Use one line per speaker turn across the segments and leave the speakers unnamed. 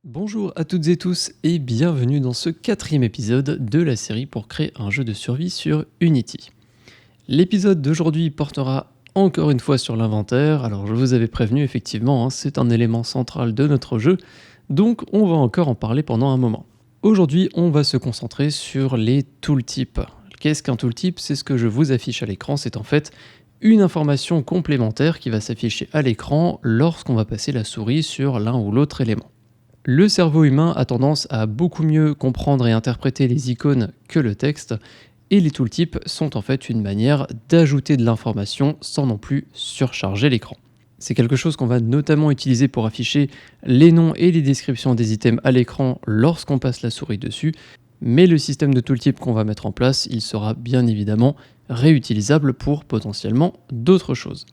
Bonjour à toutes et tous et bienvenue dans ce quatrième épisode de la série pour créer un jeu de survie sur Unity. L'épisode d'aujourd'hui portera encore une fois sur l'inventaire, alors je vous avais prévenu effectivement, c'est un élément central de notre jeu, donc on va encore en parler pendant un moment. Aujourd'hui on va se concentrer sur les tooltips. Qu'est-ce qu'un tooltip? C'est ce que je vous affiche à l'écran, c'est en fait une information complémentaire qui va s'afficher à l'écran lorsqu'on va passer la souris sur l'un ou l'autre élément. Le cerveau humain a tendance à beaucoup mieux comprendre et interpréter les icônes que le texte, et les tooltips sont en fait une manière d'ajouter de l'information sans non plus surcharger l'écran. C'est quelque chose qu'on va notamment utiliser pour afficher les noms et les descriptions des items à l'écran lorsqu'on passe la souris dessus, mais le système de tooltip qu'on va mettre en place, il sera bien évidemment réutilisable pour potentiellement d'autres choses.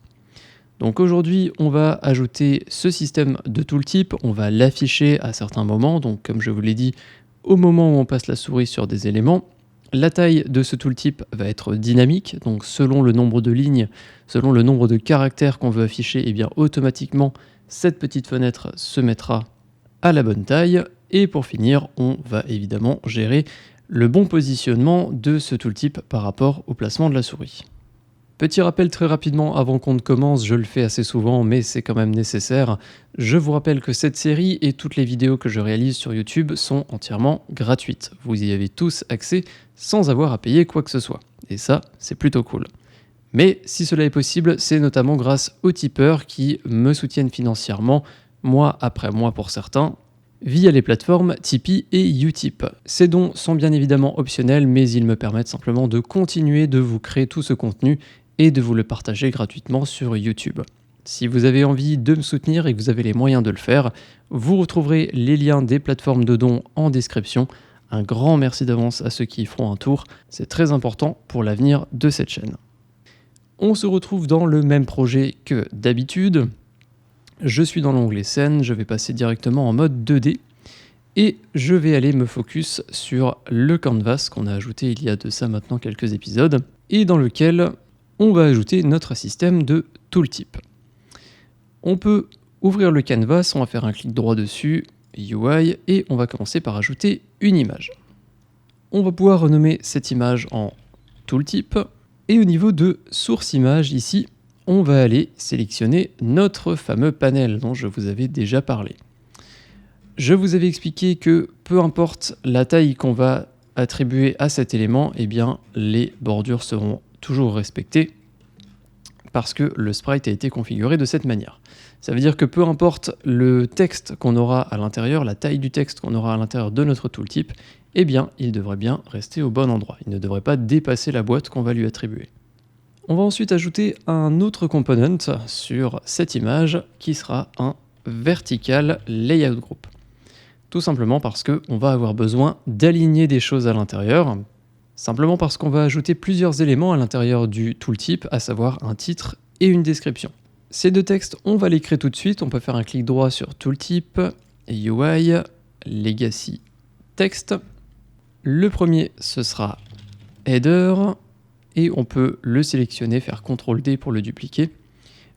Donc aujourd'hui, on va ajouter ce système de tooltip, on va l'afficher à certains moments, donc comme je vous l'ai dit, au moment où on passe la souris sur des éléments. La taille de ce tooltip va être dynamique, donc selon le nombre de lignes, selon le nombre de caractères qu'on veut afficher, et bien automatiquement cette petite fenêtre se mettra à la bonne taille. Et pour finir, on va évidemment gérer le bon positionnement de ce tooltip par rapport au placement de la souris. Petit rappel très rapidement avant qu'on ne commence, je le fais assez souvent mais c'est quand même nécessaire. Je vous rappelle que cette série et toutes les vidéos que je réalise sur YouTube sont entièrement gratuites. Vous y avez tous accès sans avoir à payer quoi que ce soit. Et ça, c'est plutôt cool. Mais si cela est possible, c'est notamment grâce aux tipeurs qui me soutiennent financièrement, mois après mois pour certains, via les plateformes Tipeee et Utip. Ces dons sont bien évidemment optionnels, mais ils me permettent simplement de continuer de vous créer tout ce contenu et de vous le partager gratuitement sur YouTube. Si vous avez envie de me soutenir et que vous avez les moyens de le faire, vous retrouverez les liens des plateformes de dons en description. Un grand merci d'avance à ceux qui y feront un tour, c'est très important pour l'avenir de cette chaîne. On se retrouve dans le même projet que d'habitude. Je suis dans l'onglet scène, je vais passer directement en mode 2D et je vais aller me focus sur le canvas qu'on a ajouté il y a de ça maintenant quelques épisodes et dans lequel on va ajouter notre système de tooltip. On peut ouvrir le canvas, on va faire un clic droit dessus, UI, et on va commencer par ajouter une image. On va pouvoir renommer cette image en tooltip, et au niveau de source image, ici, on va aller sélectionner notre fameux panel dont je vous avais déjà parlé. Je vous avais expliqué que peu importe la taille qu'on va attribuer à cet élément, eh bien les bordures seront toujours respectées parce que le sprite a été configuré de cette manière. Ça veut dire que peu importe le texte qu'on aura à l'intérieur, la taille du texte qu'on aura à l'intérieur de notre tooltip, eh bien il devrait bien rester au bon endroit. Il ne devrait pas dépasser la boîte qu'on va lui attribuer. On va ensuite ajouter un autre component sur cette image qui sera un vertical layout group. Tout simplement parce qu'on va avoir besoin d'aligner des choses à l'intérieur, simplement parce qu'on va ajouter plusieurs éléments à l'intérieur du tooltip, à savoir un titre et une description. Ces deux textes, on va les créer tout de suite, on peut faire un clic droit sur tooltip, UI, legacy, text. Le premier, ce sera header, et on peut le sélectionner, faire CTRL-D pour le dupliquer.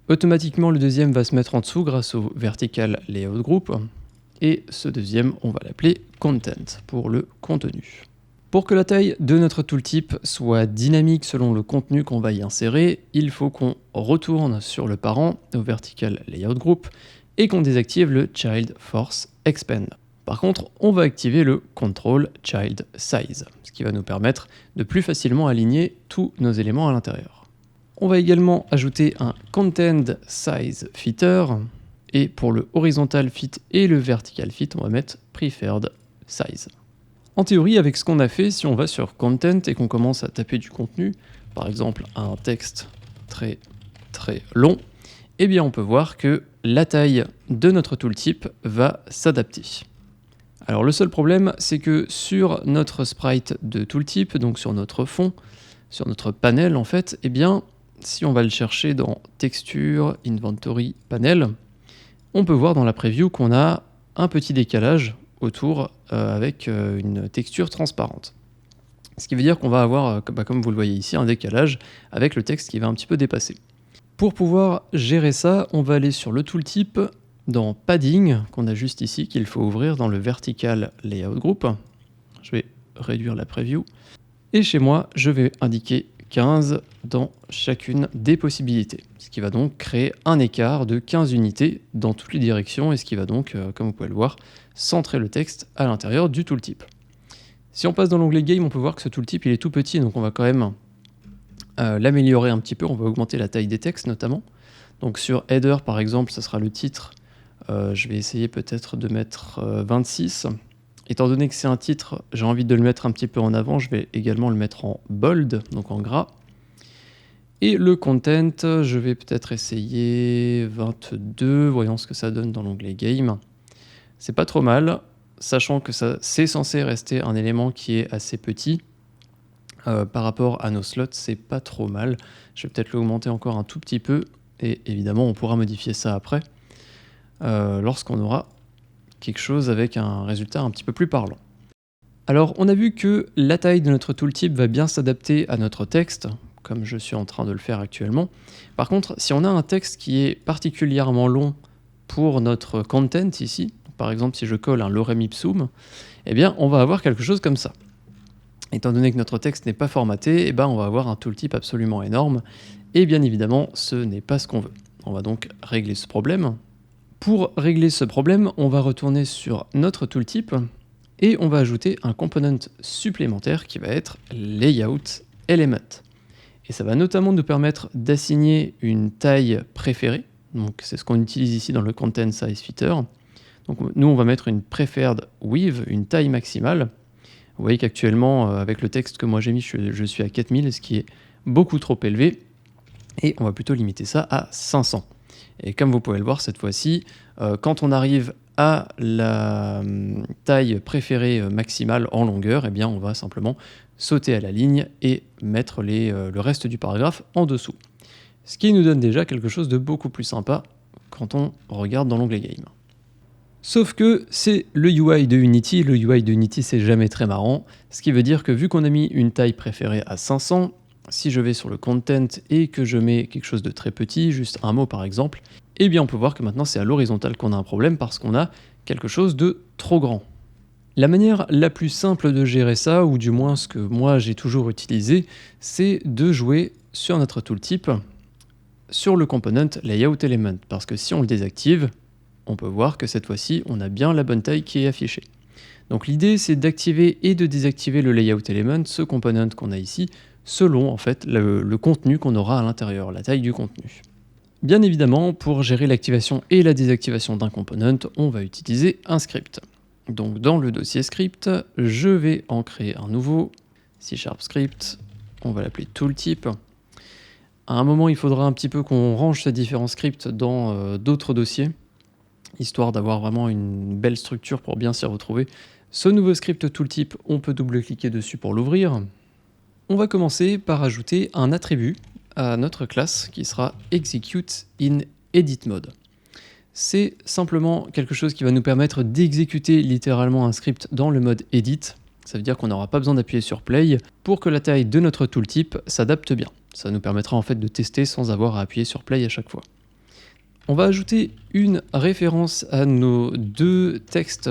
Automatiquement, le deuxième va se mettre en dessous grâce au vertical layout group. Et ce deuxième, on va l'appeler content pour le contenu. Pour que la taille de notre tooltip soit dynamique selon le contenu qu'on va y insérer, il faut qu'on retourne sur le parent au vertical layout group et qu'on désactive le child force expand. Par contre, on va activer le control child size, ce qui va nous permettre de plus facilement aligner tous nos éléments à l'intérieur. On va également ajouter un content size fitter. Et pour le horizontal fit et le vertical fit, on va mettre preferred size. En théorie, avec ce qu'on a fait, si on va sur content et qu'on commence à taper du contenu, par exemple un texte très long, eh bien on peut voir que la taille de notre tooltip va s'adapter. Alors le seul problème, c'est que sur notre sprite de tooltip, donc sur notre fond, sur notre panel en fait, eh bien si on va le chercher dans texture, inventory, panel, on peut voir dans la preview qu'on a un petit décalage autour avec une texture transparente. Ce qui veut dire qu'on va avoir, comme vous le voyez ici, un décalage avec le texte qui va un petit peu dépasser. Pour pouvoir gérer ça, on va aller sur le tooltip, dans Padding, qu'on a juste ici, qu'il faut ouvrir dans le Vertical Layout Group. Je vais réduire la preview. Et chez moi, je vais indiquer 15 dans chacune des possibilités. Ce qui va donc créer un écart de 15 unités dans toutes les directions et ce qui va donc, comme vous pouvez le voir, centrer le texte à l'intérieur du tooltip. Si on passe dans l'onglet Game, on peut voir que ce tooltip il est tout petit, donc on va quand même l'améliorer un petit peu. On va augmenter la taille des textes notamment. Donc sur Header par exemple, ça sera le titre. Je vais essayer peut-être de mettre 26. Étant donné que c'est un titre, j'ai envie de le mettre un petit peu en avant, je vais également le mettre en bold, donc en gras. Et le content, je vais peut-être essayer 22, voyons ce que ça donne dans l'onglet Game. C'est pas trop mal, sachant que c'est censé rester un élément qui est assez petit. Par rapport à nos slots, c'est pas trop mal. Je vais peut-être l'augmenter encore un tout petit peu, et évidemment on pourra modifier ça après, lorsqu'on aura quelque chose avec un résultat un petit peu plus parlant. Alors on a vu que la taille de notre tooltip va bien s'adapter à notre texte, comme je suis en train de le faire actuellement. Par contre, si on a un texte qui est particulièrement long pour notre content ici, par exemple si je colle un lorem ipsum, eh bien on va avoir quelque chose comme ça. Étant donné que notre texte n'est pas formaté, eh ben on va avoir un tooltip absolument énorme, et bien évidemment ce n'est pas ce qu'on veut. On va donc régler ce problème. Pour régler ce problème, on va retourner sur notre tooltip et on va ajouter un component supplémentaire qui va être Layout Element. Et ça va notamment nous permettre d'assigner une taille préférée. Donc c'est ce qu'on utilise ici dans le Content Size Fitter. Donc nous on va mettre une Preferred Width, une taille maximale. Vous voyez qu'actuellement avec le texte que moi j'ai mis, je suis à 4000, ce qui est beaucoup trop élevé. Et on va plutôt limiter ça à 500. Et comme vous pouvez le voir cette fois-ci, quand on arrive à la taille préférée maximale en longueur, eh bien on va simplement sauter à la ligne et mettre le reste du paragraphe en dessous. Ce qui nous donne déjà quelque chose de beaucoup plus sympa quand on regarde dans l'onglet Game. Sauf que c'est le UI de Unity, le UI de Unity c'est jamais très marrant, ce qui veut dire que vu qu'on a mis une taille préférée à 500, si je vais sur le content et que je mets quelque chose de très petit, juste un mot par exemple, eh bien on peut voir que maintenant c'est à l'horizontale qu'on a un problème parce qu'on a quelque chose de trop grand. La manière la plus simple de gérer ça, ou du moins ce que moi j'ai toujours utilisé, c'est de jouer sur notre tooltip, sur le component Layout Element, parce que si on le désactive, on peut voir que cette fois-ci on a bien la bonne taille qui est affichée. Donc l'idée c'est d'activer et de désactiver le Layout Element, ce component qu'on a ici, selon en fait le contenu qu'on aura à l'intérieur, la taille du contenu. Bien évidemment, pour gérer l'activation et la désactivation d'un component, on va utiliser un script. Donc dans le dossier script, je vais en créer un nouveau, C# script, on va l'appeler tooltip. À un moment, il faudra un petit peu qu'on range ces différents scripts dans d'autres dossiers, histoire d'avoir vraiment une belle structure pour bien s'y retrouver. Ce nouveau script tooltip, on peut double-cliquer dessus pour l'ouvrir. On va commencer par ajouter un attribut à notre classe qui sera execute in edit mode. C'est simplement quelque chose qui va nous permettre d'exécuter littéralement un script dans le mode edit. Ça veut dire qu'on n'aura pas besoin d'appuyer sur play pour que la taille de notre tooltip s'adapte bien. Ça nous permettra en fait de tester sans avoir à appuyer sur play à chaque fois. On va ajouter une référence à nos deux textes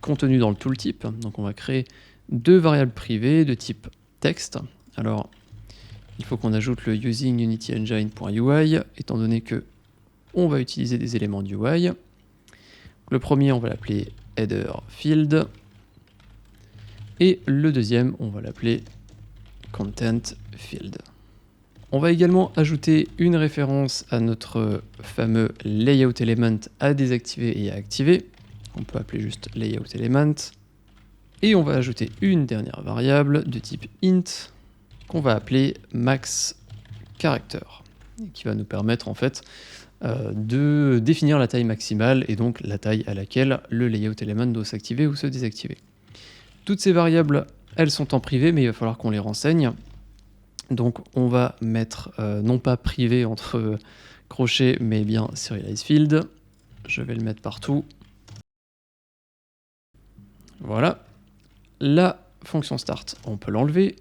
contenus dans le tooltip. Donc on va créer deux variables privées de type texte. Alors, il faut qu'on ajoute le using unity engine.ui, étant donné que on va utiliser des éléments d'UI. Le premier, on va l'appeler header field. Et le deuxième, on va l'appeler content field. On va également ajouter une référence à notre fameux layout element à désactiver et à activer. On peut appeler juste layout element. Et on va ajouter une dernière variable de type int qu'on va appeler max character, qui va nous permettre en fait de définir la taille maximale et donc la taille à laquelle le layout element doit s'activer ou se désactiver. Toutes ces variables, elles sont en privé, mais il va falloir qu'on les renseigne. Donc on va mettre non pas privé entre crochets, mais bien serialize field. Je vais le mettre partout. Voilà. La fonction start, on peut l'enlever.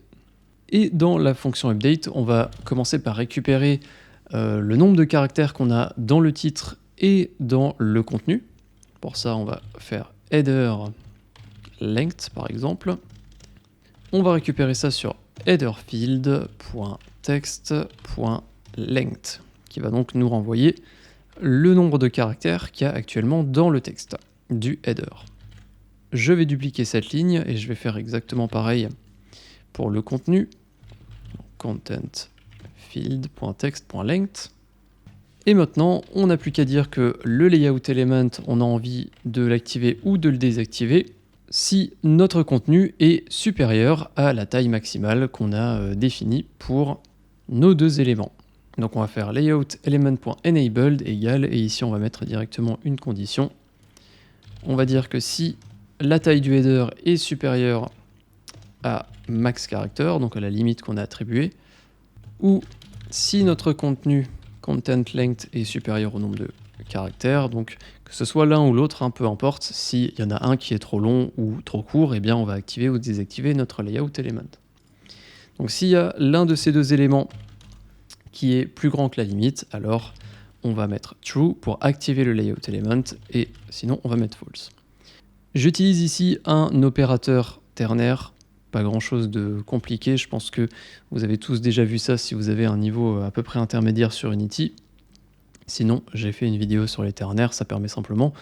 Et dans la fonction update, on va commencer par récupérer le nombre de caractères qu'on a dans le titre et dans le contenu. Pour ça, on va faire header length par exemple. On va récupérer ça sur headerfield.text.length qui va donc nous renvoyer le nombre de caractères qu'il y a actuellement dans le texte du header. Je vais dupliquer cette ligne et je vais faire exactement pareil pour le contenu. contentField.text.length. Et maintenant, on n'a plus qu'à dire que le layout element, on a envie de l'activer ou de le désactiver si notre contenu est supérieur à la taille maximale qu'on a définie pour nos deux éléments. Donc on va faire layout element.enabled égale, et ici on va mettre directement une condition. On va dire que si la taille du header est supérieure à max character, donc à la limite qu'on a attribuée, ou si notre contenu content length est supérieur au nombre de caractères, donc que ce soit l'un ou l'autre, peu importe, s'il y en a un qui est trop long ou trop court, eh bien on va activer ou désactiver notre layout element. Donc s'il y a l'un de ces deux éléments qui est plus grand que la limite, alors on va mettre true pour activer le layout element, et sinon on va mettre false. J'utilise ici un opérateur ternaire, pas grand chose de compliqué, je pense que vous avez tous déjà vu ça si vous avez un niveau à peu près intermédiaire sur Unity. Sinon, j'ai fait une vidéo sur les ternaires, ça permet simplement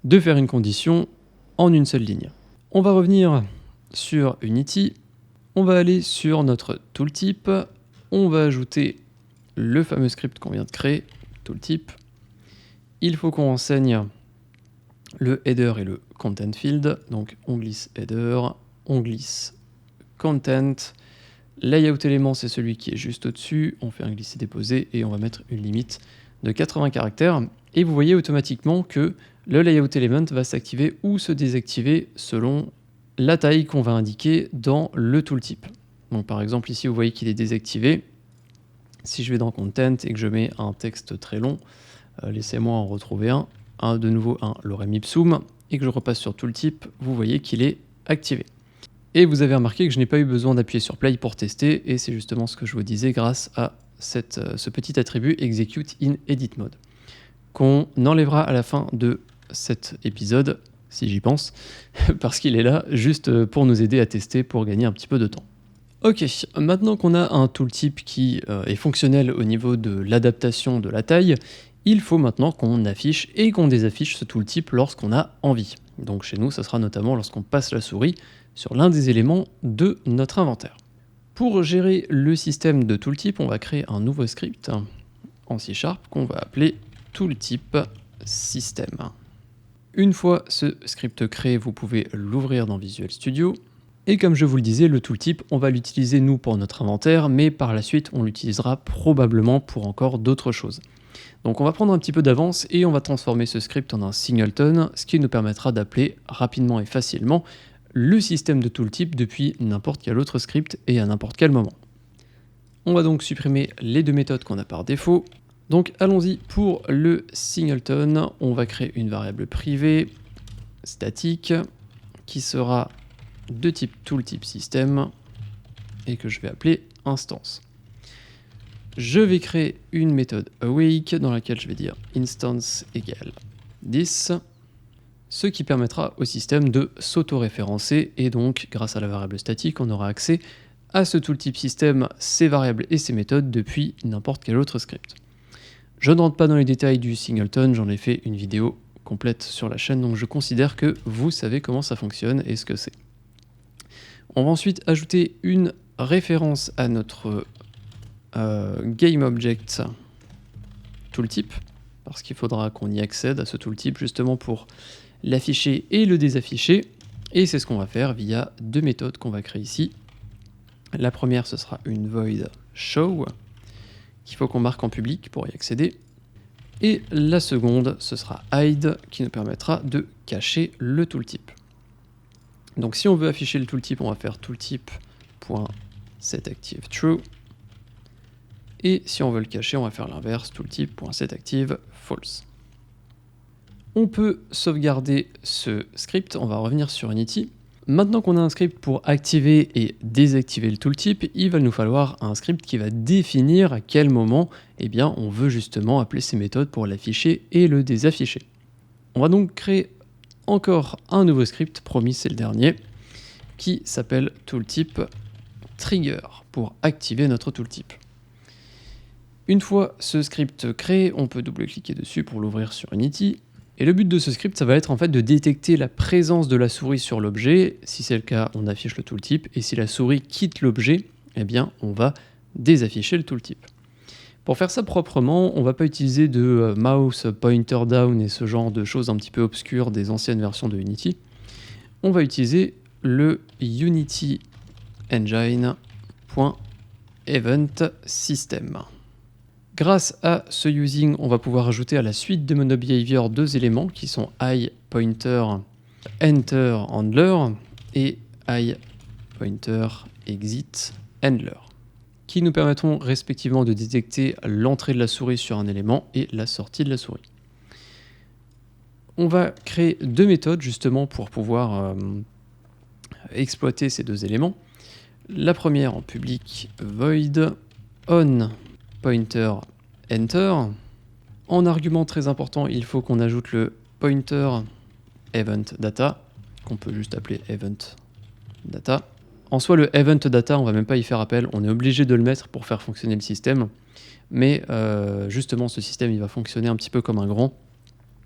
de faire une condition en une seule ligne. On va revenir sur Unity, on va aller sur notre tooltip, on va ajouter le fameux script qu'on vient de créer, tooltip. Il faut qu'on renseigne le header et le content field, donc on glisse header, on glisse content, layout élément c'est celui qui est juste au-dessus, on fait un glisser-déposer et on va mettre une limite de 80 caractères, et vous voyez automatiquement que le layout element va s'activer ou se désactiver selon la taille qu'on va indiquer dans le tooltip. Donc par exemple ici vous voyez qu'il est désactivé. Si je vais dans content et que je mets un texte très long, laissez-moi en retrouver de nouveau un lorem ipsum, et que je repasse sur tooltip, vous voyez qu'il est activé. Et vous avez remarqué que je n'ai pas eu besoin d'appuyer sur play pour tester, et c'est justement ce que je vous disais grâce à ce petit attribut execute in edit mode, qu'on enlèvera à la fin de cet épisode, si j'y pense, parce qu'il est là juste pour nous aider à tester, pour gagner un petit peu de temps. Ok, maintenant qu'on a un tooltip qui est fonctionnel au niveau de l'adaptation de la taille, il faut maintenant qu'on affiche et qu'on désaffiche ce tooltip lorsqu'on a envie. Donc chez nous, ça sera notamment lorsqu'on passe la souris sur l'un des éléments de notre inventaire. Pour gérer le système de tooltip, on va créer un nouveau script en C# qu'on va appeler tooltip system. Une fois ce script créé, vous pouvez l'ouvrir dans Visual Studio. Et comme je vous le disais, le tooltip, on va l'utiliser nous pour notre inventaire, mais par la suite, on l'utilisera probablement pour encore d'autres choses. Donc on va prendre un petit peu d'avance et on va transformer ce script en un singleton, ce qui nous permettra d'appeler rapidement et facilement le système de tooltip depuis n'importe quel autre script et à n'importe quel moment. On va donc supprimer les deux méthodes qu'on a par défaut. Donc allons-y pour le singleton. On va créer une variable privée statique qui sera de type tooltip system et que je vais appeler instance. Je vais créer une méthode awake dans laquelle je vais dire instance égale 10, ce qui permettra au système de s'auto-référencer, et donc grâce à la variable statique on aura accès à ce tooltip system, ses variables et ses méthodes depuis n'importe quel autre script. Je ne rentre pas dans les détails du singleton, j'en ai fait une vidéo complète sur la chaîne, donc je considère que vous savez comment ça fonctionne et ce que c'est. On va ensuite ajouter une référence à notre GameObject tooltip, parce qu'il faudra qu'on y accède à ce tooltip justement pour l'afficher et le désafficher, et c'est ce qu'on va faire via deux méthodes qu'on va créer ici. La première, ce sera une void show, qu'il faut qu'on marque en public pour y accéder, et la seconde, ce sera hide, qui nous permettra de cacher le tooltip. Donc si on veut afficher le tooltip, on va faire tooltip.setActiveTrue. Et si on veut le cacher, on va faire l'inverse, tooltip.setActiveFalse. On peut sauvegarder ce script, on va revenir sur Unity. Maintenant qu'on a un script pour activer et désactiver le tooltip, il va nous falloir un script qui va définir à quel moment on veut justement appeler ces méthodes pour l'afficher et le désafficher. On va donc créer encore un nouveau script, promis c'est le dernier, qui s'appelle tooltip trigger pour activer notre tooltip. Une fois ce script créé, on peut double-cliquer dessus pour l'ouvrir sur Unity. Et le but de ce script, ça va être en fait de détecter la présence de la souris sur l'objet. Si c'est le cas, on affiche le tooltip. Et si la souris quitte l'objet, on va désafficher le tooltip. Pour faire ça proprement, on ne va pas utiliser de mouse pointer down et ce genre de choses un petit peu obscures des anciennes versions de Unity. On va utiliser le Unity Engine.EventSystem. Grâce à ce using, on va pouvoir ajouter à la suite de MonoBehavior deux éléments qui sont iPointer Enter Handler et iPointer Exit Handler, qui nous permettront respectivement de détecter l'entrée de la souris sur un élément et la sortie de la souris. On va créer deux méthodes justement pour pouvoir exploiter ces deux éléments. La première en public void onPointer Enter. En argument très important, il faut qu'on ajoute le pointer event data, qu'on peut juste appeler event data. En soi, le event data, on va même pas y faire appel, on est obligé de le mettre pour faire fonctionner le système. Mais justement, ce système, il va fonctionner un petit peu comme un grand.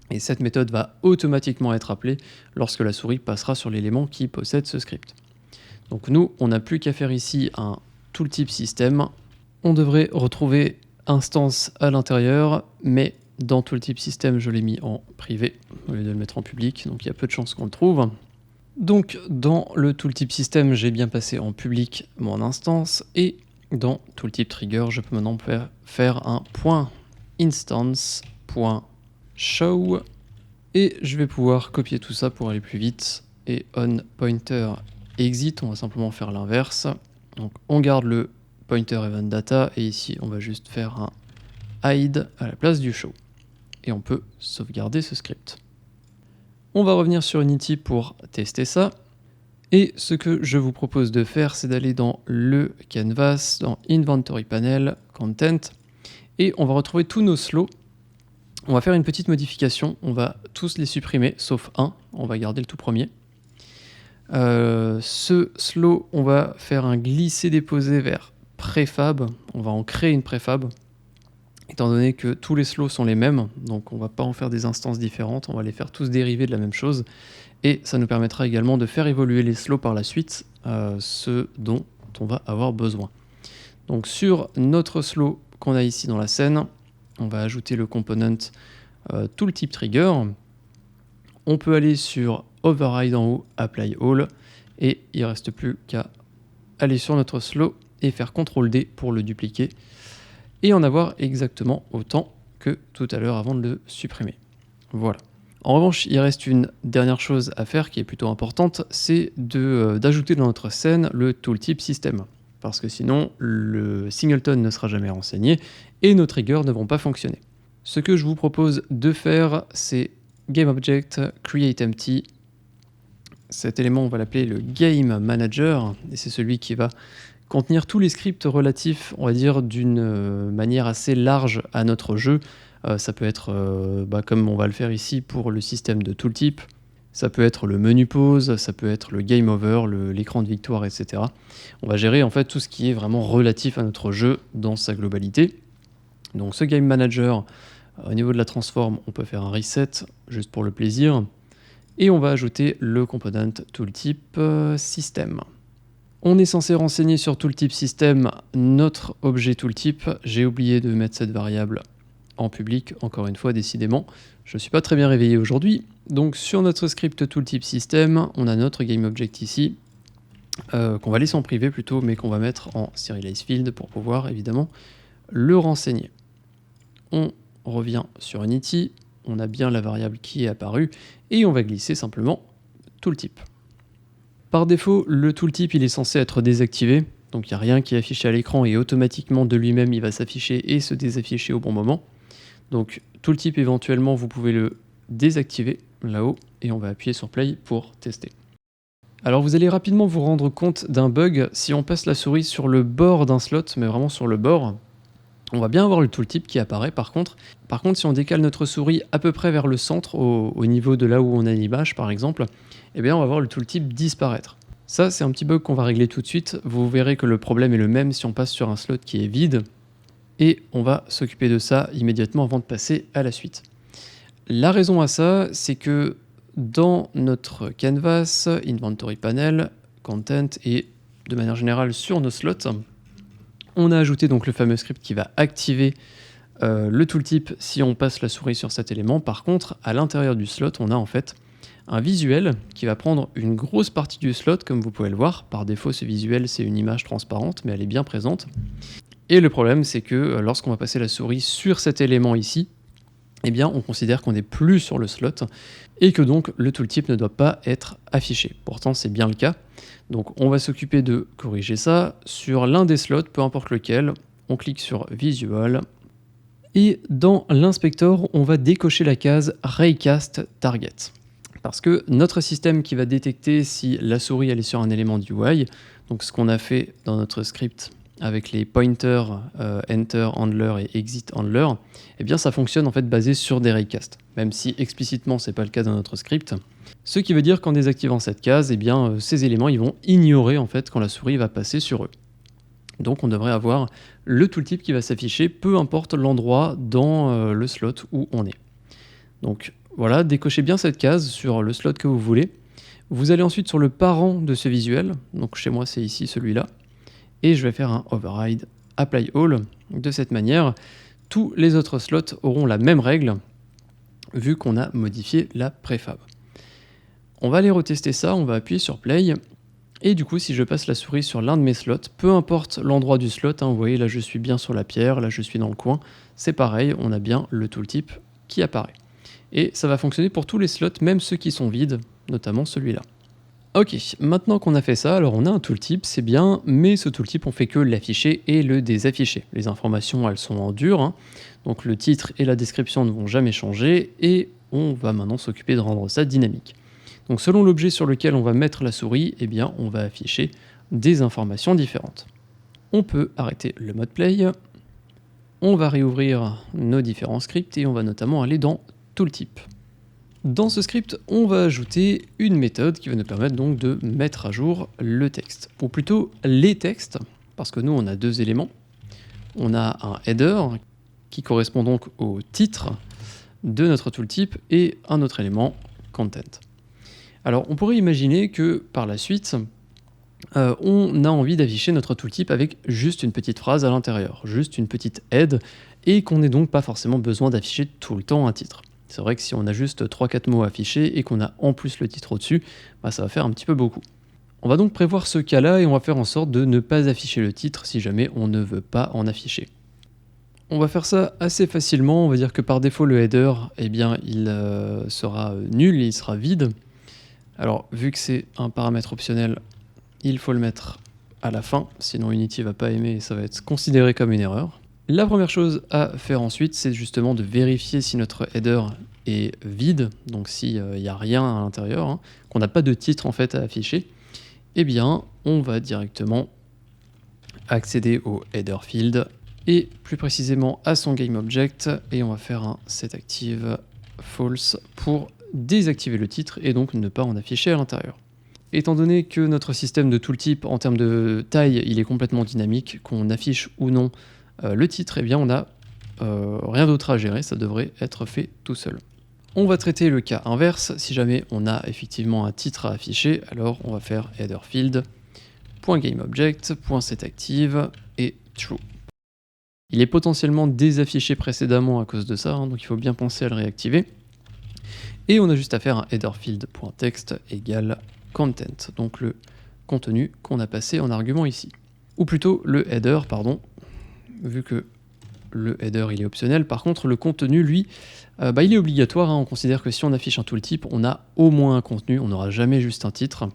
Et cette méthode va automatiquement être appelée lorsque la souris passera sur l'élément qui possède ce script. Donc nous, on n'a plus qu'à faire ici un tooltip system. On devrait retrouver instance à l'intérieur, mais dans tooltip system, je l'ai mis en privé au lieu de le mettre en public, donc il y a peu de chances qu'on le trouve. Donc dans le tooltip system, j'ai bien passé en public mon instance, et dans tooltip trigger, je peux maintenant faire un .instance.show, et je vais pouvoir copier tout ça pour aller plus vite. Et onPointer exit, on va simplement faire l'inverse. Donc on garde le pointer event data et ici on va juste faire un hide à la place du show. Et on peut sauvegarder ce script. On va revenir sur Unity pour tester ça. Et ce que je vous propose de faire, c'est d'aller dans le canvas, dans Inventory Panel, Content, et on va retrouver tous nos slows. On va faire une petite modification, on va tous les supprimer, sauf un, on va garder le tout premier. Ce slow, on va faire un glisser-déposer vers préfab, on va en créer une préfab, étant donné que tous les slows sont les mêmes, donc on va pas en faire des instances différentes, on va les faire tous dériver de la même chose, et ça nous permettra également de faire évoluer les slows par la suite, ce dont on va avoir besoin. Donc sur notre slow qu'on a ici dans la scène, on va ajouter le component tooltip trigger, on peut aller sur override en haut, apply all, et il ne reste plus qu'à aller sur notre slow et faire CTRL D pour le dupliquer et en avoir exactement autant que tout à l'heure avant de le supprimer. Voilà. En revanche, il reste une dernière chose à faire qui est plutôt importante, c'est d'ajouter dans notre scène le tooltip system. Parce que sinon, le singleton ne sera jamais renseigné et nos triggers ne vont pas fonctionner. Ce que je vous propose de faire, c'est GameObject createEmpty. Cet élément, on va l'appeler le Game Manager, et c'est celui qui va contenir tous les scripts relatifs, on va dire, d'une manière assez large à notre jeu. Ça peut être, comme on va le faire ici pour le système de tooltip, ça peut être le menu pause, ça peut être le game over, l'écran de victoire, etc. On va gérer en fait tout ce qui est vraiment relatif à notre jeu dans sa globalité. Donc ce Game Manager, au niveau de la transform, on peut faire un reset juste pour le plaisir. Et on va ajouter le component tooltip system. On est censé renseigner sur tooltip system notre objet tooltip. J'ai oublié de mettre cette variable en public, encore une fois, décidément. Je ne suis pas très bien réveillé aujourd'hui. Donc sur notre script tooltip system, on a notre GameObject ici, qu'on va laisser en privé plutôt, mais qu'on va mettre en serializeField pour pouvoir évidemment le renseigner. On revient sur Unity, on a bien la variable qui est apparue, et on va glisser simplement tooltip. Par défaut, le tooltip il est censé être désactivé, donc il n'y a rien qui est affiché à l'écran et automatiquement de lui-même il va s'afficher et se désafficher au bon moment. Donc tooltip éventuellement vous pouvez le désactiver là-haut et on va appuyer sur play pour tester. Alors vous allez rapidement vous rendre compte d'un bug si on passe la souris sur le bord d'un slot, mais vraiment sur le bord. On va bien avoir le tooltip qui apparaît par contre. Par contre, si on décale notre souris à peu près vers le centre, au niveau de là où on a l'image par exemple, eh bien on va voir le tooltip disparaître. Ça, c'est un petit bug qu'on va régler tout de suite. Vous verrez que le problème est le même si on passe sur un slot qui est vide. Et on va s'occuper de ça immédiatement avant de passer à la suite. La raison à ça, c'est que dans notre canvas, inventory panel, content et de manière générale sur nos slots, on a ajouté donc le fameux script qui va activer le tooltip si on passe la souris sur cet élément. Par contre, à l'intérieur du slot, on a en fait un visuel qui va prendre une grosse partie du slot, comme vous pouvez le voir. Par défaut, ce visuel, c'est une image transparente, mais elle est bien présente. Et le problème, c'est que lorsqu'on va passer la souris sur cet élément ici, eh bien, on considère qu'on n'est plus sur le slot et que donc le tooltip ne doit pas être affiché. Pourtant, c'est bien le cas. Donc, on va s'occuper de corriger ça sur l'un des slots, peu importe lequel. On clique sur Visual. Et dans l'inspector, on va décocher la case Raycast Target. Parce que notre système qui va détecter si la souris elle est sur un élément du UI, donc ce qu'on a fait dans notre script avec les pointers enter handler et exit handler, eh bien ça fonctionne en fait basé sur des raycasts, même si explicitement c'est pas le cas dans notre script. Ce qui veut dire qu'en désactivant cette case, eh bien ces éléments ils vont ignorer en fait quand la souris va passer sur eux. Donc on devrait avoir le tooltip qui va s'afficher, peu importe l'endroit dans le slot où on est. Donc voilà, décochez bien cette case sur le slot que vous voulez. Vous allez ensuite sur le parent de ce visuel, donc chez moi c'est ici celui-là, et je vais faire un override apply all. De cette manière, tous les autres slots auront la même règle, vu qu'on a modifié la préfab. On va aller retester ça, on va appuyer sur play, et du coup si je passe la souris sur l'un de mes slots, peu importe l'endroit du slot, vous voyez là je suis bien sur la pierre, là je suis dans le coin, c'est pareil, on a bien le tooltip qui apparaît. Et ça va fonctionner pour tous les slots, même ceux qui sont vides, notamment celui-là. Ok, maintenant qu'on a fait ça, alors on a un tooltip, c'est bien, mais ce tooltip on fait que l'afficher et le désafficher. Les informations elles sont en dur, donc le titre et la description ne vont jamais changer, et on va maintenant s'occuper de rendre ça dynamique. Donc selon l'objet sur lequel on va mettre la souris, eh bien on va afficher des informations différentes. On peut arrêter le mode play, on va réouvrir nos différents scripts et on va notamment aller dans Tooltip. Dans ce script, on va ajouter une méthode qui va nous permettre donc de mettre à jour le texte, ou plutôt les textes, parce que nous on a deux éléments. On a un header qui correspond donc au titre de notre tooltip et un autre élément, content. Alors on pourrait imaginer que par la suite, on a envie d'afficher notre tooltip avec juste une petite phrase à l'intérieur, juste une petite head, et qu'on n'ait donc pas forcément besoin d'afficher tout le temps un titre. C'est vrai que si on a juste 3-4 mots affichés et qu'on a en plus le titre au-dessus, ça va faire un petit peu beaucoup. On va donc prévoir ce cas-là et on va faire en sorte de ne pas afficher le titre si jamais on ne veut pas en afficher. On va faire ça assez facilement, on va dire que par défaut le header, eh bien, il sera nul, il sera vide. Alors vu que c'est un paramètre optionnel, il faut le mettre à la fin, sinon Unity va pas aimer et ça va être considéré comme une erreur. La première chose à faire ensuite, c'est justement de vérifier si notre header est vide, donc s'il n'y a rien à l'intérieur, qu'on n'a pas de titre en fait à afficher, eh bien on va directement accéder au header field et plus précisément à son GameObject et on va faire un setActive false pour désactiver le titre et donc ne pas en afficher à l'intérieur. Étant donné que notre système de tooltip en termes de taille il est complètement dynamique, qu'on affiche ou non le titre, eh bien on n'a rien d'autre à gérer, ça devrait être fait tout seul. On va traiter le cas inverse, si jamais on a effectivement un titre à afficher, alors on va faire headerfield.gameObject.setActive et true. Il est potentiellement désaffiché précédemment à cause de ça, donc il faut bien penser à le réactiver. Et on a juste à faire un headerfield.text égale content, donc le contenu qu'on a passé en argument ici. Ou plutôt le header, pardon, vu que le header il est optionnel. Par contre, le contenu, lui, il est obligatoire. On considère que si on affiche un tooltip, on a au moins un contenu, on n'aura jamais juste un titre.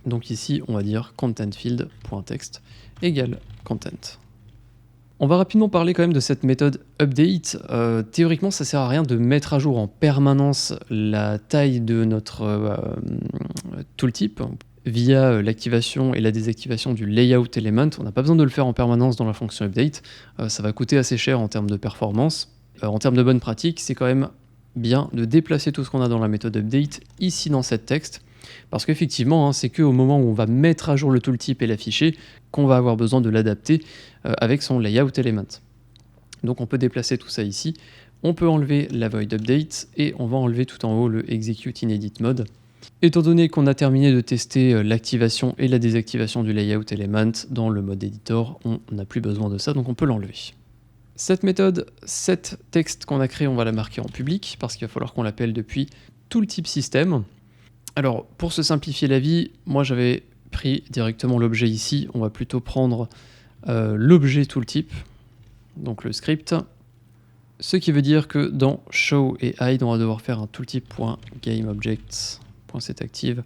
Donc ici, on va dire contentfield.text égale content. On va rapidement parler quand même de cette méthode update. Théoriquement, ça sert à rien de mettre à jour en permanence la taille de notre tooltip, via l'activation et la désactivation du layout element. On n'a pas besoin de le faire en permanence dans la fonction update. Ça va coûter assez cher en termes de performance. En termes de bonne pratique, c'est quand même bien de déplacer tout ce qu'on a dans la méthode update ici dans cette texte. Parce qu'effectivement, c'est qu'au moment où on va mettre à jour le tooltip et l'afficher qu'on va avoir besoin de l'adapter avec son layout element. Donc on peut déplacer tout ça ici. On peut enlever la void update et on va enlever tout en haut le execute in edit mode. Étant donné qu'on a terminé de tester l'activation et la désactivation du layout element dans le mode editor, on n'a plus besoin de ça, donc on peut l'enlever. Cette méthode, cette texte qu'on a créé, on va la marquer en public parce qu'il va falloir qu'on l'appelle depuis tooltip system. Alors, pour se simplifier la vie, moi j'avais pris directement l'objet ici. On va plutôt prendre l'objet tooltip, donc le script. Ce qui veut dire que dans show et hide, on va devoir faire un tooltip.gameObjects.setActive.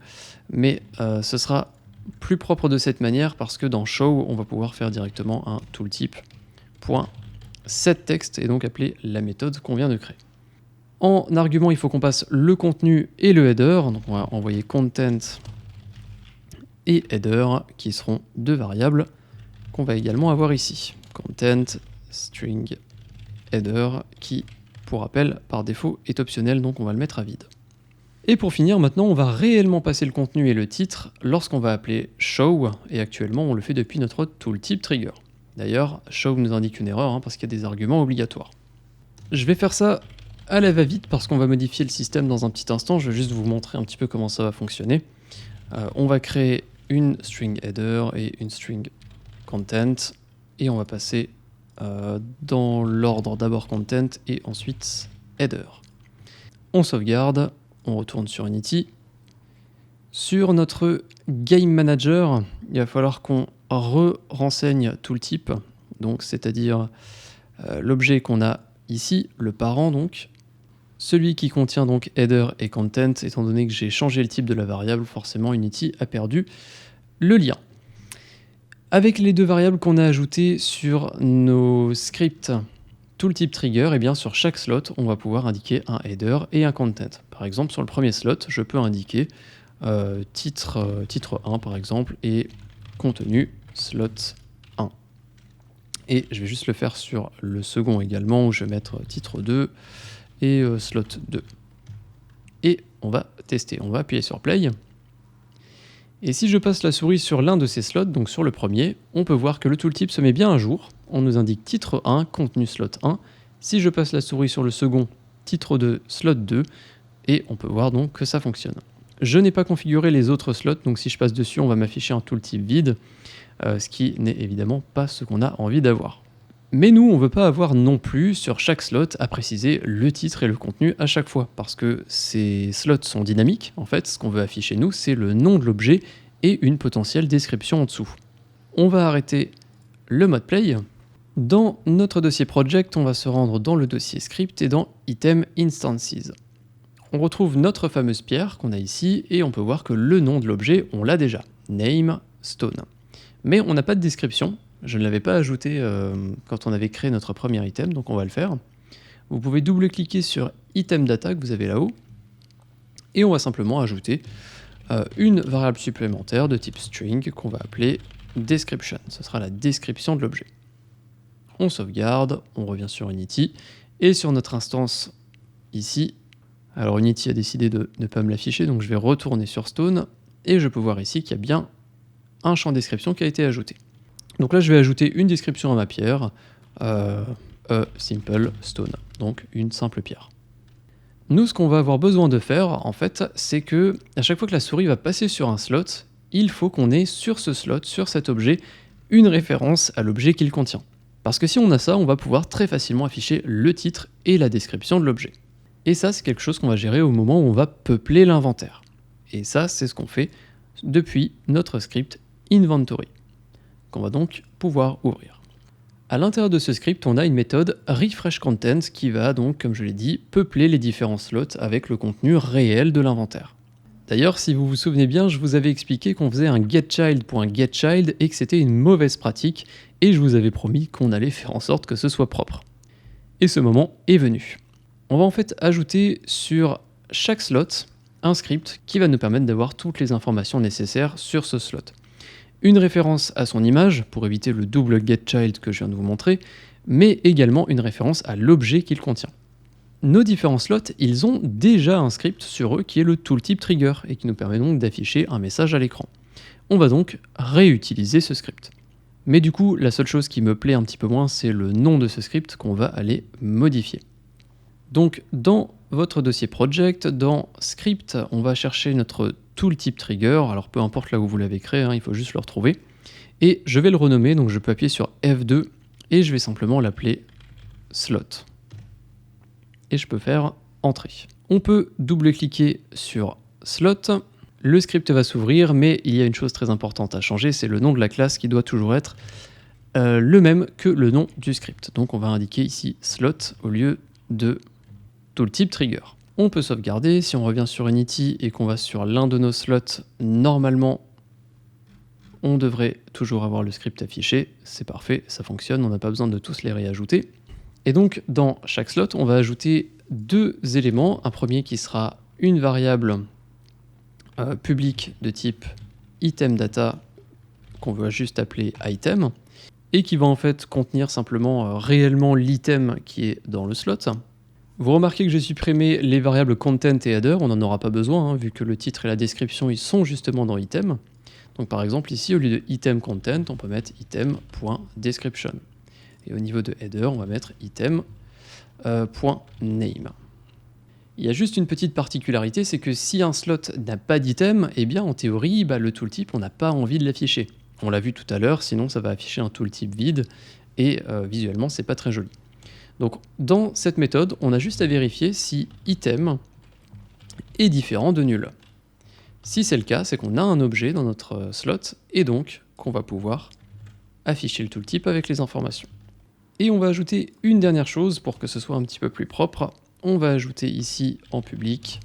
Mais ce sera plus propre de cette manière parce que dans show, on va pouvoir faire directement un tooltip.setText et donc appeler la méthode qu'on vient de créer. En argument, il faut qu'on passe le contenu et le header. Donc on va envoyer content et header qui seront deux variables qu'on va également avoir ici. Content string header qui, pour rappel, par défaut est optionnel, donc on va le mettre à vide. Et pour finir, maintenant, on va réellement passer le contenu et le titre lorsqu'on va appeler show, et actuellement on le fait depuis notre tooltip trigger. D'ailleurs, show nous indique une erreur parce qu'il y a des arguments obligatoires. Je vais faire ça à la va-vite parce qu'on va modifier le système dans un petit instant. Je vais juste vous montrer un petit peu comment ça va fonctionner. On va créer une string header et une string content et on va passer dans l'ordre d'abord content et ensuite header. On sauvegarde, on retourne sur Unity. Sur notre game manager, il va falloir qu'on renseigne tooltip, donc c'est-à-dire l'objet qu'on a ici, le parent donc, celui qui contient donc header et content, étant donné que j'ai changé le type de la variable, forcément Unity a perdu le lien. Avec les deux variables qu'on a ajoutées sur nos scripts tooltip trigger, et bien sur chaque slot, on va pouvoir indiquer un header et un content. Par exemple, sur le premier slot, je peux indiquer titre 1 par exemple et contenu slot 1. Et je vais juste le faire sur le second également, où je vais mettre titre 2 et slot 2. Et on va tester, on va appuyer sur play. Et si je passe la souris sur l'un de ces slots, donc sur le premier, on peut voir que le tooltip se met bien à jour. On nous indique titre 1, contenu slot 1. Si je passe la souris sur le second, titre 2, slot 2, et on peut voir donc que ça fonctionne. Je n'ai pas configuré les autres slots, donc si je passe dessus, on va m'afficher un tooltip vide, ce qui n'est évidemment pas ce qu'on a envie d'avoir. Mais nous, on ne veut pas avoir non plus sur chaque slot à préciser le titre et le contenu à chaque fois, parce que ces slots sont dynamiques. En fait, ce qu'on veut afficher nous, c'est le nom de l'objet et une potentielle description en dessous. On va arrêter le mode play. Dans notre dossier project, on va se rendre dans le dossier script et dans item instances. On retrouve notre fameuse pierre qu'on a ici et on peut voir que le nom de l'objet, on l'a déjà, name stone. Mais on n'a pas de description. Je ne l'avais pas ajouté quand on avait créé notre premier item, donc on va le faire. Vous pouvez double-cliquer sur item data que vous avez là-haut et on va simplement ajouter une variable supplémentaire de type string qu'on va appeler description. Ce sera la description de l'objet. On sauvegarde, on revient sur Unity et sur notre instance ici. Alors Unity a décidé de ne pas me l'afficher, donc je vais retourner sur Stone et je peux voir ici qu'il y a bien un champ description qui a été ajouté. Donc là je vais ajouter une description à ma pierre, a simple stone, donc une simple pierre. Nous, ce qu'on va avoir besoin de faire, en fait, c'est que à chaque fois que la souris va passer sur un slot, il faut qu'on ait sur ce slot, sur cet objet, une référence à l'objet qu'il contient. Parce que si on a ça, on va pouvoir très facilement afficher le titre et la description de l'objet. Et ça, c'est quelque chose qu'on va gérer au moment où on va peupler l'inventaire. Et ça, c'est ce qu'on fait depuis notre script inventory, qu'on va donc pouvoir ouvrir. À l'intérieur de ce script, on a une méthode refreshContent qui va donc, comme je l'ai dit, peupler les différents slots avec le contenu réel de l'inventaire. D'ailleurs, si vous vous souvenez bien, je vous avais expliqué qu'on faisait un getChild.getChild et que c'était une mauvaise pratique, et je vous avais promis qu'on allait faire en sorte que ce soit propre. Et ce moment est venu. On va en fait ajouter sur chaque slot un script qui va nous permettre d'avoir toutes les informations nécessaires sur ce slot. Une référence à son image, pour éviter le double getChild que je viens de vous montrer, mais également une référence à l'objet qu'il contient. Nos différents slots, ils ont déjà un script sur eux qui est le tooltip trigger et qui nous permet donc d'afficher un message à l'écran. On va donc réutiliser ce script. Mais du coup, la seule chose qui me plaît un petit peu moins, c'est le nom de ce script qu'on va aller modifier. Donc dans votre dossier project, dans script, on va chercher notre tooltip trigger, alors peu importe là où vous l'avez créé, il faut juste le retrouver. Et je vais le renommer, donc je peux appuyer sur F2 et je vais simplement l'appeler slot. Et je peux faire entrée. On peut double-cliquer sur slot, le script va s'ouvrir, mais il y a une chose très importante à changer, c'est le nom de la classe qui doit toujours être le même que le nom du script. Donc on va indiquer ici slot au lieu de tooltip trigger. On peut sauvegarder, si on revient sur Unity et qu'on va sur l'un de nos slots, normalement on devrait toujours avoir le script affiché, c'est parfait, ça fonctionne, on n'a pas besoin de tous les réajouter. Et donc dans chaque slot, on va ajouter deux éléments, un premier qui sera une variable publique de type itemData qu'on va juste appeler item, et qui va en fait contenir simplement réellement l'item qui est dans le slot. Vous remarquez que j'ai supprimé les variables content et header, on n'en aura pas besoin, vu que le titre et la description ils sont justement dans item. Donc par exemple ici, au lieu de item content, on peut mettre item.description. Et au niveau de header, on va mettre item.name. Il y a juste une petite particularité, c'est que si un slot n'a pas d'item, eh bien en théorie, le tooltip, on n'a pas envie de l'afficher. On l'a vu tout à l'heure, sinon ça va afficher un tooltip vide, et visuellement c'est pas très joli. Donc dans cette méthode, on a juste à vérifier si item est différent de nul. Si c'est le cas, c'est qu'on a un objet dans notre slot, et donc qu'on va pouvoir afficher le tooltip avec les informations. Et on va ajouter une dernière chose pour que ce soit un petit peu plus propre. On va ajouter ici en public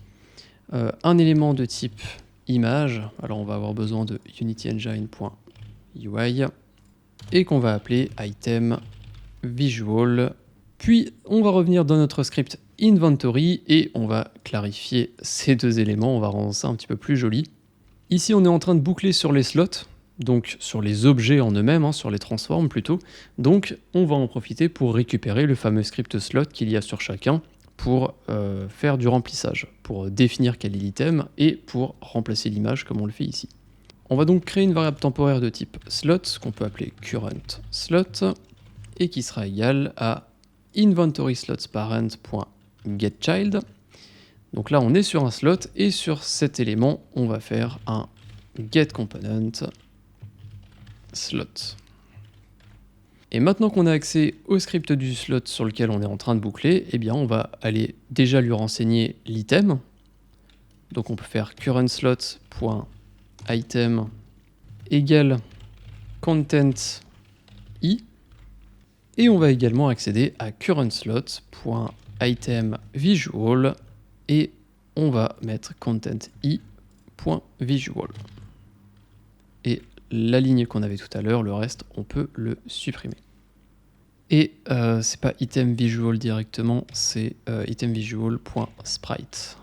un élément de type image. Alors on va avoir besoin de unityengine.ui et qu'on va appeler item visual. Puis on va revenir dans notre script inventory et on va clarifier ces deux éléments. On va rendre ça un petit peu plus joli. Ici on est en train de boucler sur les slots, donc sur les objets en eux-mêmes, sur les transforms plutôt. Donc on va en profiter pour récupérer le fameux script slot qu'il y a sur chacun pour faire du remplissage, pour définir quel est l'item et pour remplacer l'image comme on le fait ici. On va donc créer une variable temporaire de type slot qu'on peut appeler current slot et qui sera égale à inventory_slots_parent.getChild. Donc là on est sur un slot et sur cet élément on va faire un getComponent slot. Et maintenant qu'on a accès au script du slot sur lequel on est en train de boucler, eh bien on va aller déjà lui renseigner l'item. Donc on peut faire current slot.item égale content i. Et on va également accéder à current slot.item visual et on va mettre content i.visual. Et la ligne qu'on avait tout à l'heure, le reste, on peut le supprimer. Et c'est pas item visual directement, c'est item visual.sprite.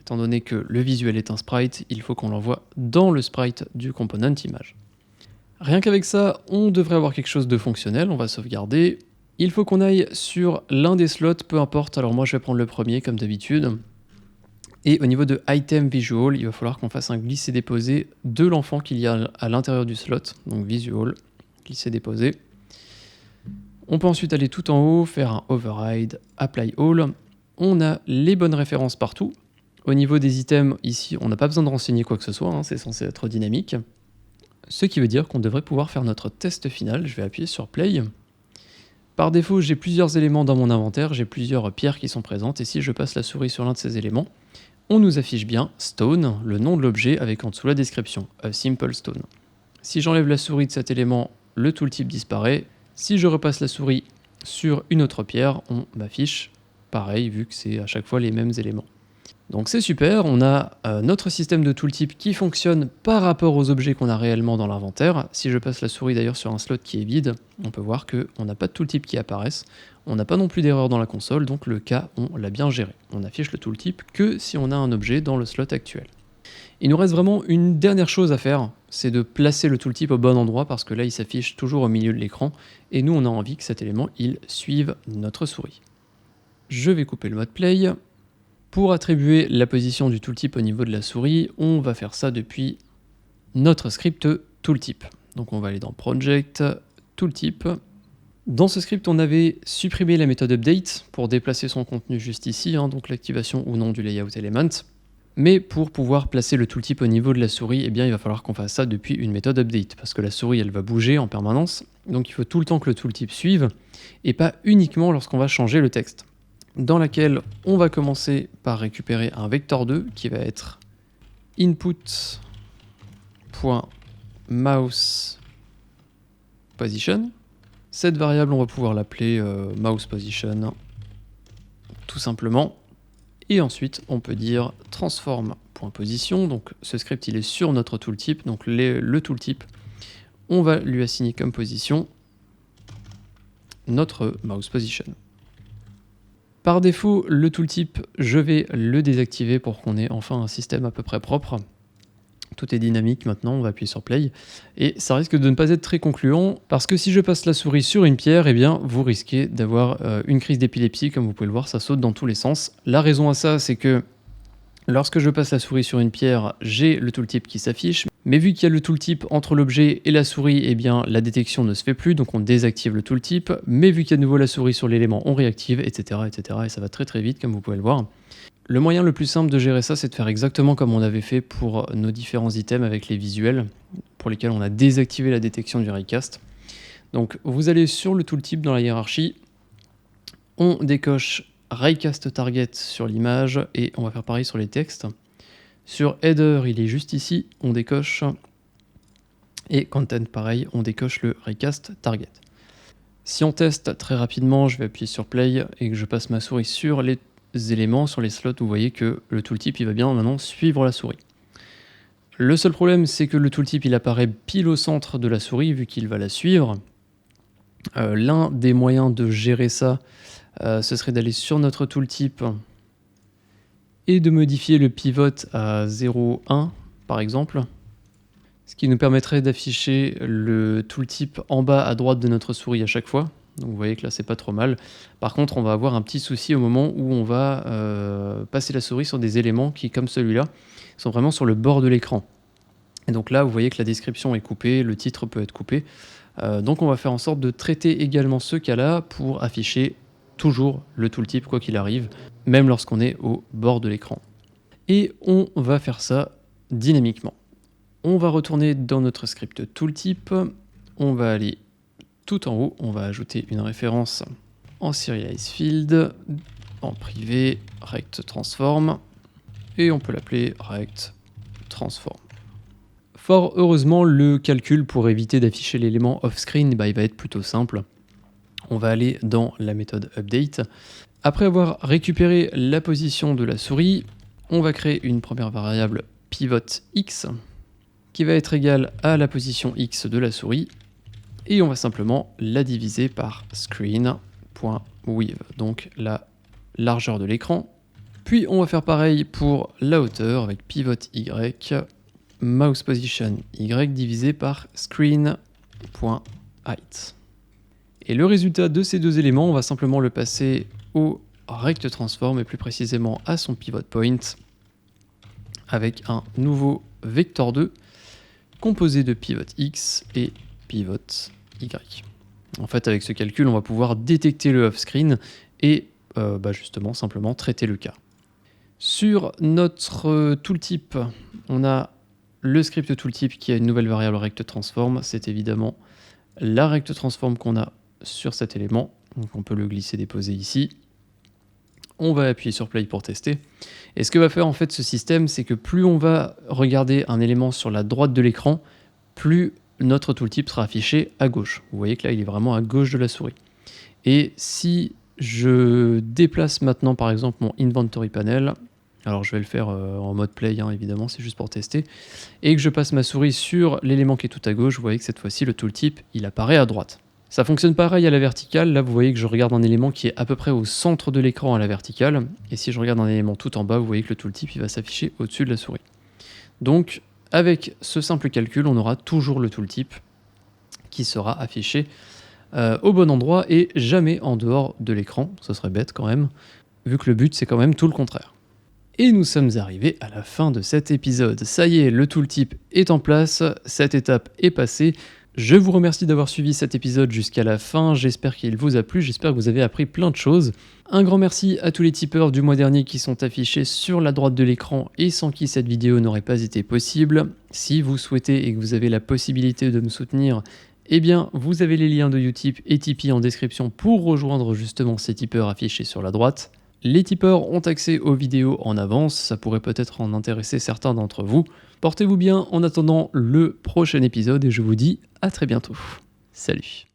Étant donné que le visuel est un sprite, il faut qu'on l'envoie dans le sprite du component image. Rien qu'avec ça, on devrait avoir quelque chose de fonctionnel, on va sauvegarder. Il faut qu'on aille sur l'un des slots, peu importe, alors moi je vais prendre le premier comme d'habitude. Et au niveau de item visual, il va falloir qu'on fasse un glisser-déposer de l'enfant qu'il y a à l'intérieur du slot. Donc visual, glisser-déposer. On peut ensuite aller tout en haut, faire un override, apply all. On a les bonnes références partout. Au niveau des items, ici, on n'a pas besoin de renseigner quoi que ce soit, c'est censé être dynamique. Ce qui veut dire qu'on devrait pouvoir faire notre test final. Je vais appuyer sur play. Par défaut, j'ai plusieurs éléments dans mon inventaire, j'ai plusieurs pierres qui sont présentes, et si je passe la souris sur l'un de ces éléments, on nous affiche bien stone, le nom de l'objet, avec en dessous la description, a simple stone. Si j'enlève la souris de cet élément, le tooltip disparaît. Si je repasse la souris sur une autre pierre, on m'affiche pareil, vu que c'est à chaque fois les mêmes éléments. Donc c'est super, on a notre système de tooltip qui fonctionne par rapport aux objets qu'on a réellement dans l'inventaire. Si je passe la souris d'ailleurs sur un slot qui est vide, on peut voir qu'on n'a pas de tooltip qui apparaissent. On n'a pas non plus d'erreur dans la console, donc le cas, on l'a bien géré. On affiche le tooltip que si on a un objet dans le slot actuel. Il nous reste vraiment une dernière chose à faire, c'est de placer le tooltip au bon endroit parce que là il s'affiche toujours au milieu de l'écran et nous on a envie que cet élément il suive notre souris. Je vais couper le mode play. Pour attribuer la position du tooltip au niveau de la souris, on va faire ça depuis notre script tooltip. Donc on va aller dans Project, Tooltip. Dans ce script, on avait supprimé la méthode update pour déplacer son contenu juste ici, donc l'activation ou non du layout element. Mais pour pouvoir placer le tooltip au niveau de la souris, eh bien, il va falloir qu'on fasse ça depuis une méthode update, parce que la souris elle va bouger en permanence, donc il faut tout le temps que le tooltip suive, et pas uniquement lorsqu'on va changer le texte. Dans laquelle on va commencer par récupérer un vector 2 qui va être input.mousePosition. Cette variable, on va pouvoir l'appeler mousePosition, tout simplement. Et ensuite, on peut dire transform.position. Donc ce script, il est sur notre tooltip. Donc le tooltip, on va lui assigner comme position notre mousePosition. Par défaut, le tooltip, je vais le désactiver pour qu'on ait enfin un système à peu près propre. Tout est dynamique maintenant, on va appuyer sur play. Et ça risque de ne pas être très concluant, parce que si je passe la souris sur une pierre, eh bien, vous risquez d'avoir une crise d'épilepsie, comme vous pouvez le voir, ça saute dans tous les sens. La raison à ça, c'est que lorsque je passe la souris sur une pierre, j'ai le tooltip qui s'affiche, mais vu qu'il y a le tooltip entre l'objet et la souris, eh bien la détection ne se fait plus, donc on désactive le tooltip, mais vu qu'il y a de nouveau la souris sur l'élément, on réactive, etc., etc., et ça va très très vite, comme vous pouvez le voir. Le moyen le plus simple de gérer ça, c'est de faire exactement comme on avait fait pour nos différents items avec les visuels, pour lesquels on a désactivé la détection du raycast. Donc vous allez sur le tooltip dans la hiérarchie, on décoche raycast target sur l'image et on va faire pareil sur les textes. Sur header, il est juste ici, on décoche, et content pareil, on décoche le raycast target. Si on teste très rapidement, je vais appuyer sur play et que je passe ma souris sur les éléments, sur les slots, vous voyez que le tooltip il va bien maintenant suivre la souris. Le seul problème, c'est que le tooltip il apparaît pile au centre de la souris vu qu'il va la suivre. L'un des moyens de gérer ça, ce serait d'aller sur notre tooltip et de modifier le pivot à 0,1 par exemple, ce qui nous permettrait d'afficher le tooltip en bas à droite de notre souris à chaque fois. Donc vous voyez que là c'est pas trop mal. Par contre on va avoir un petit souci au moment où on va passer la souris sur des éléments qui, comme celui-là, sont vraiment sur le bord de l'écran. Et donc là vous voyez que la description est coupée, le titre peut être coupé. Donc on va faire en sorte de traiter également ce cas-là pour afficher toujours le tooltip quoi qu'il arrive, même lorsqu'on est au bord de l'écran. Et on va faire ça dynamiquement. On va retourner dans notre script tooltip, on va aller tout en haut, on va ajouter une référence en serialize field, en privé, rect transform, et on peut l'appeler rect transform. Fort heureusement, le calcul pour éviter d'afficher l'élément off-screen, il va être plutôt simple. On va aller dans la méthode update. Après avoir récupéré la position de la souris, on va créer une première variable pivot x qui va être égale à la position x de la souris et on va simplement la diviser par screen.width, donc la largeur de l'écran. Puis on va faire pareil pour la hauteur avec pivot y, mouse position y divisé par screen.height. Et le résultat de ces deux éléments, on va simplement le passer au rect transform et plus précisément à son pivot point avec un nouveau vector 2 composé de pivot x et pivot y. En fait, avec ce calcul, on va pouvoir détecter le off-screen et justement simplement traiter le cas. Sur notre tooltip, on a le script tooltip qui a une nouvelle variable rect transform. C'est évidemment la rect transform qu'on a sur cet élément. Donc on peut le glisser déposer ici. On va appuyer sur play pour tester. Et ce que va faire en fait ce système, c'est que plus on va regarder un élément sur la droite de l'écran, plus notre tooltip sera affiché à gauche. Vous voyez que là, il est vraiment à gauche de la souris. Et si je déplace maintenant par exemple mon inventory panel, alors je vais le faire en mode play, hein, évidemment, c'est juste pour tester, et que je passe ma souris sur l'élément qui est tout à gauche, vous voyez que cette fois-ci le tooltip il apparaît à droite. Ça fonctionne pareil à la verticale, là vous voyez que je regarde un élément qui est à peu près au centre de l'écran à la verticale, et si je regarde un élément tout en bas, vous voyez que le tooltip il va s'afficher au-dessus de la souris. Donc avec ce simple calcul, on aura toujours le tooltip qui sera affiché au bon endroit et jamais en dehors de l'écran, ce serait bête quand même, vu que le but c'est quand même tout le contraire. Et nous sommes arrivés à la fin de cet épisode. Ça y est, le tooltip est en place, cette étape est passée. Je vous remercie d'avoir suivi cet épisode jusqu'à la fin, j'espère qu'il vous a plu, j'espère que vous avez appris plein de choses. Un grand merci à tous les tipeurs du mois dernier qui sont affichés sur la droite de l'écran et sans qui cette vidéo n'aurait pas été possible. Si vous souhaitez et que vous avez la possibilité de me soutenir, eh bien vous avez les liens de Utip et Tipeee en description pour rejoindre justement ces tipeurs affichés sur la droite. Les tipeurs ont accès aux vidéos en avance, ça pourrait peut-être en intéresser certains d'entre vous. Portez-vous bien en attendant le prochain épisode et je vous dis à très bientôt. Salut.